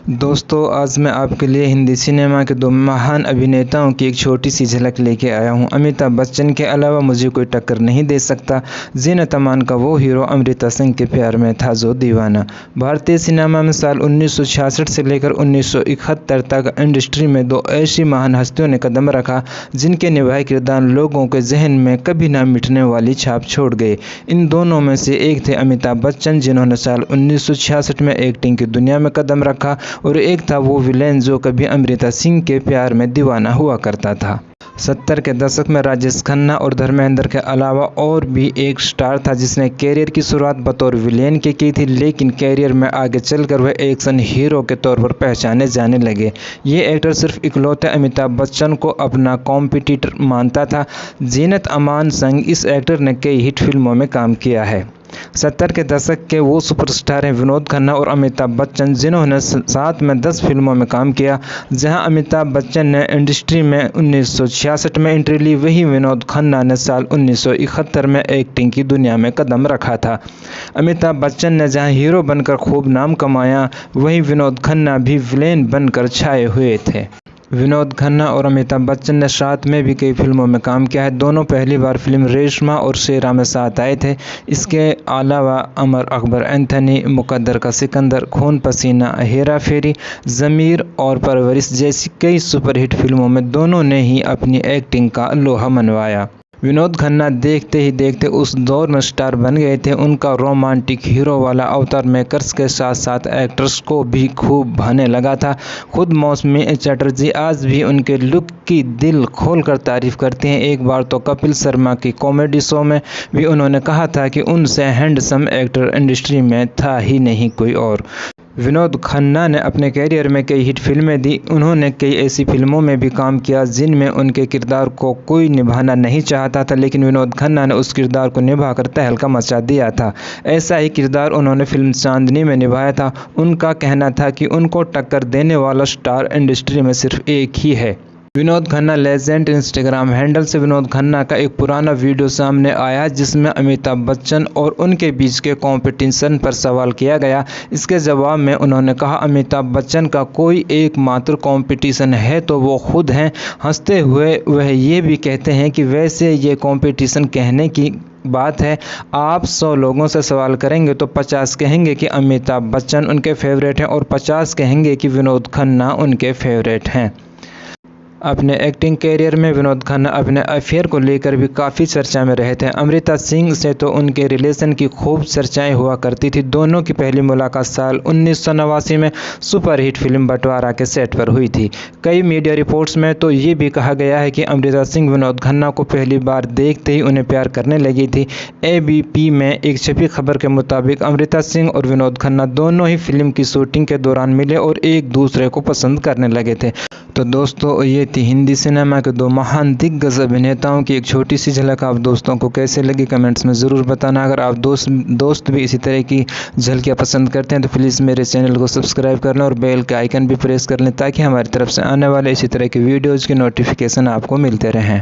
दोस्तों, आज मैं आपके लिए हिंदी सिनेमा के दो महान अभिनेताओं की एक छोटी सी झलक लेके आया हूँ। अमिताभ बच्चन के अलावा मुझे कोई टक्कर नहीं दे सकता। जीनत अमान का वो हीरो अमृता सिंह के प्यार में था जो दीवाना। भारतीय सिनेमा में साल 1966 से लेकर 1971 तक इंडस्ट्री में दो ऐसी महान हस्तियों ने कदम रखा जिनके निभाए किरदार लोगों के जहन में कभी ना मिटने वाली छाप छोड़ गए। इन दोनों में से एक थे अमिताभ बच्चन, जिन्होंने साल 1966 में एक्टिंग की दुनिया में कदम रखा, और एक था वो विलेन जो कभी अमृता सिंह के प्यार में दीवाना हुआ करता था। 70 के दशक में राजेश खन्ना और धर्मेंद्र के अलावा और भी एक स्टार था जिसने कैरियर की शुरुआत बतौर विलेन की थी, लेकिन कैरियर में आगे चलकर वह एक्शन हीरो के तौर पर पहचाने जाने लगे। ये एक्टर सिर्फ इकलौते अमिताभ बच्चन को अपना कॉम्पिटिटर मानता था। जीनत अमान संग इस एक्टर ने कई हिट फिल्मों में काम किया है। 70 के दशक के वो सुपरस्टार हैं विनोद खन्ना और अमिताभ बच्चन, जिन्होंने साथ में 10 फिल्मों में काम किया। जहां अमिताभ बच्चन ने इंडस्ट्री में 1966 में एंट्री ली, वहीं विनोद खन्ना ने साल 1971 में एक्टिंग की दुनिया में कदम रखा था। अमिताभ बच्चन ने जहां हीरो बनकर खूब नाम कमाया, वहीं विनोद खन्ना भी विलेन बनकर छाए हुए थे। विनोद खन्ना और अमिताभ बच्चन ने साथ में भी कई फिल्मों में काम किया है। दोनों पहली बार फिल्म रेशमा और शेरा में साथ आए थे। इसके अलावा अमर अकबर एंथनी, मुकद्दर का सिकंदर, खून पसीना, हेरा फेरी, ज़मीर और परवरिश जैसी कई सुपरहिट फिल्मों में दोनों ने ही अपनी एक्टिंग का लोहा मनवाया। विनोद खन्ना देखते ही देखते उस दौर में स्टार बन गए थे। उनका रोमांटिक हीरो वाला अवतार मेकर्स के साथ साथ एक्टर्स को भी खूब भाने लगा था। खुद मौसमी चटर्जी आज भी उनके लुक की दिल खोलकर तारीफ करते हैं। एक बार तो कपिल शर्मा की कॉमेडी शो में भी उन्होंने कहा था कि उनसे हैंडसम एक्टर इंडस्ट्री में था ही नहीं कोई और। विनोद खन्ना ने अपने कैरियर में कई हिट फिल्में दी। उन्होंने कई ऐसी फिल्मों में भी काम किया जिनमें उनके किरदार को कोई निभाना नहीं चाहता था, लेकिन विनोद खन्ना ने उस किरदार को निभाकर तहलका मचा दिया था। ऐसा ही किरदार उन्होंने फिल्म चांदनी में निभाया था। उनका कहना था कि उनको टक्कर देने वाला स्टार इंडस्ट्री में सिर्फ एक ही है। Vinod Khanna legend Instagram handle से विनोद खन्ना का एक पुराना वीडियो सामने आया जिसमें अमिताभ बच्चन और उनके बीच के कंपटीशन पर सवाल किया गया। इसके जवाब में उन्होंने कहा, अमिताभ बच्चन का कोई एकमात्र कंपटीशन है तो वो खुद हैं। हंसते हुए वह ये भी कहते हैं कि वैसे ये कंपटीशन कहने की बात है, आप 100 लोगों से सवाल करेंगे तो 50 कहेंगे कि अमिताभ बच्चन उनके फेवरेट हैं और 50 कहेंगे कि विनोद खन्ना उनके फेवरेट हैं। अपने एक्टिंग कैरियर में विनोद खन्ना अपने अफेयर को लेकर भी काफ़ी चर्चा में रहे थे। अमृता सिंह से तो उनके रिलेशन की खूब चर्चाएं हुआ करती थी। दोनों की पहली मुलाकात साल 1989 में सुपरहिट फिल्म बंटवारा के सेट पर हुई थी। कई मीडिया रिपोर्ट्स में तो ये भी कहा गया है कि अमृता सिंह विनोद खन्ना को पहली बार देखते ही उन्हें प्यार करने लगी थी। ABP में एक छपी खबर के मुताबिक अमृता सिंह और विनोद खन्ना दोनों ही फिल्म की शूटिंग के दौरान मिले और एक दूसरे को पसंद करने लगे थे। तो दोस्तों, ये थी हिंदी सिनेमा के दो महान दिग्गज अभिनेताओं की एक छोटी सी झलक। आप दोस्तों को कैसे लगी कमेंट्स में ज़रूर बताना। अगर आप दोस्त भी इसी तरह की झलकियाँ पसंद करते हैं तो प्लीज़ मेरे चैनल को सब्सक्राइब कर लें और बेल का आइकन भी प्रेस कर लें ताकि हमारी तरफ से आने वाले इसी तरह के वीडियोज़ की नोटिफिकेशन आपको मिलते रहें।